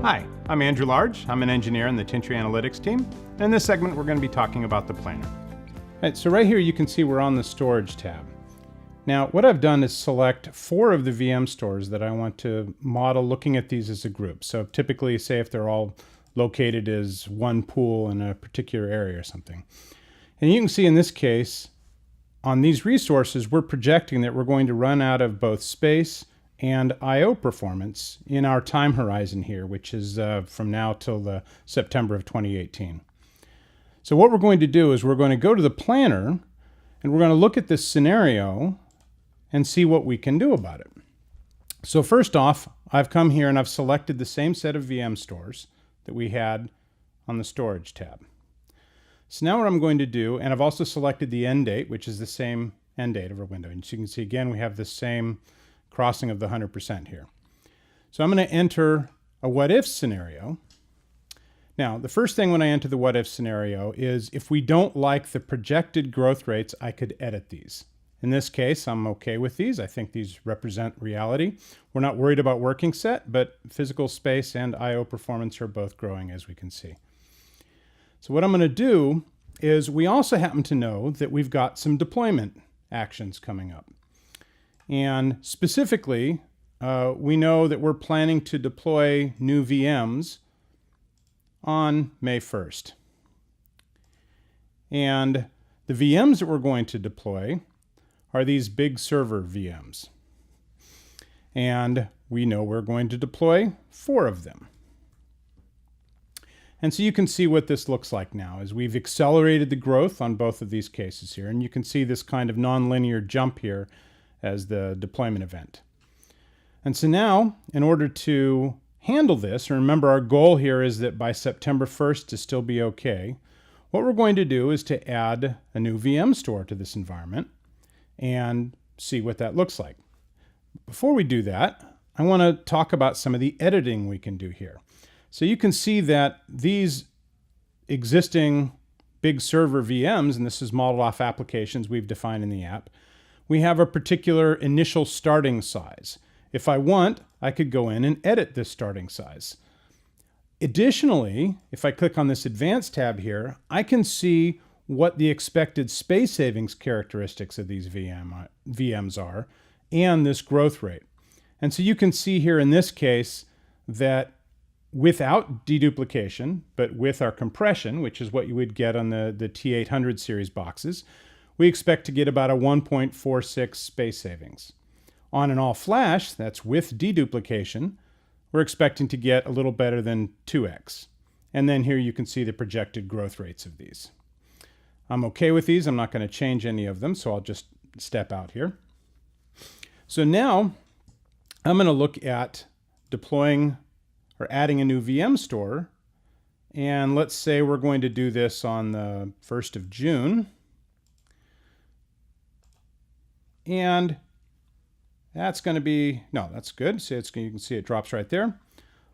Hi, I'm Andrew Large. I'm an engineer in the Tintri Analytics team. And in this segment, we're going to be talking about the planner. All right, so right here you can see we're on the Storage tab. Now, what I've done is select 4 of the VM stores that I want to model looking at these as a group. So typically, say if they're all located as one pool in a particular area or something. And you can see in this case, on these resources, we're projecting that we're going to run out of both space and I/O performance in our time horizon here, which is from now till the September of 2018. So what we're going to do is we're going to go to the planner and we're going to look at this scenario and see what we can do about it. So first off, I've come here and I've selected the same set of VM stores that we had on the Storage tab. So now what I'm going to do, and I've also selected the end date, which is the same end date of our window. And so you can see again, we have the same crossing of the 100% here. So I'm going to enter a what if scenario. Now, the first thing when I enter the what if scenario is if we don't like the projected growth rates, I could edit these. In this case, I'm okay with these. I think these represent reality. We're not worried about working set, but physical space and I/O performance are both growing, as we can see. So what I'm going to do is we also happen to know that we've got some deployment actions coming up. And specifically, we know that we're planning to deploy new VMs on May 1st. And the VMs that we're going to deploy are these big server VMs. And we know we're going to deploy 4 of them. And so you can see what this looks like now as we've accelerated the growth on both of these cases here. And you can see this kind of nonlinear jump here as the deployment event. And so now, in order to handle this, and remember our goal here is that by September 1st to still be okay, what we're going to do is to add a new VM store to this environment and see what that looks like. Before we do that, I want to talk about some of the editing we can do here. So you can see that these existing big server VMs, and this is modeled off applications we've defined in the app, we have a particular initial starting size. If I want, I could go in and edit this starting size. Additionally, if I click on this Advanced tab here, I can see what the expected space savings characteristics of these VMs are and this growth rate. And so you can see here in this case that without deduplication, but with our compression, which is what you would get on the T800 series boxes, we expect to get about a 1.46 space savings. On an all-flash, that's with deduplication, we're expecting to get a little better than 2x. And then here you can see the projected growth rates of these. I'm okay with these. I'm not going to change any of them, so I'll just step out here. So now I'm going to look at deploying or adding a new VM store. And let's say we're going to do this on the 1st of June. And that's going to be, no, that's good. So you can see it drops right there.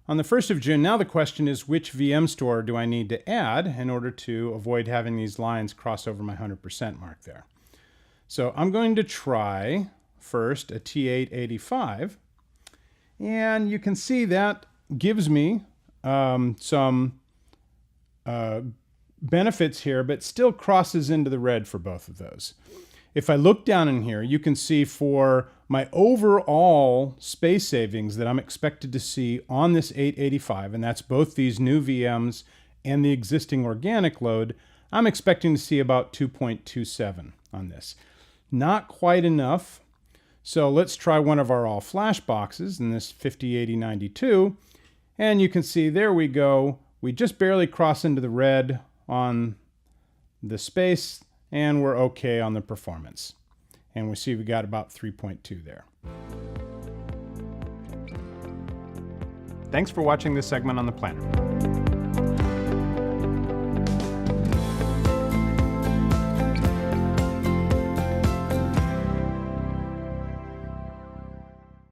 On the 1st of June, now the question is which VM store do I need to add in order to avoid having these lines cross over my 100% mark there. So I'm going to try first a T885. And you can see that gives me some benefits here, but still crosses into the red for both of those. If I look down in here, you can see for my overall space savings that I'm expected to see on this 885, and that's both these new VMs and the existing organic load, I'm expecting to see about 2.27 on this. Not quite enough. So let's try one of our all-flash boxes in this 508092, and you can see there we go. We just barely cross into the red on the space, and we're okay on the performance. And we see we got about 3.2 there. Thanks for watching this segment on the planner.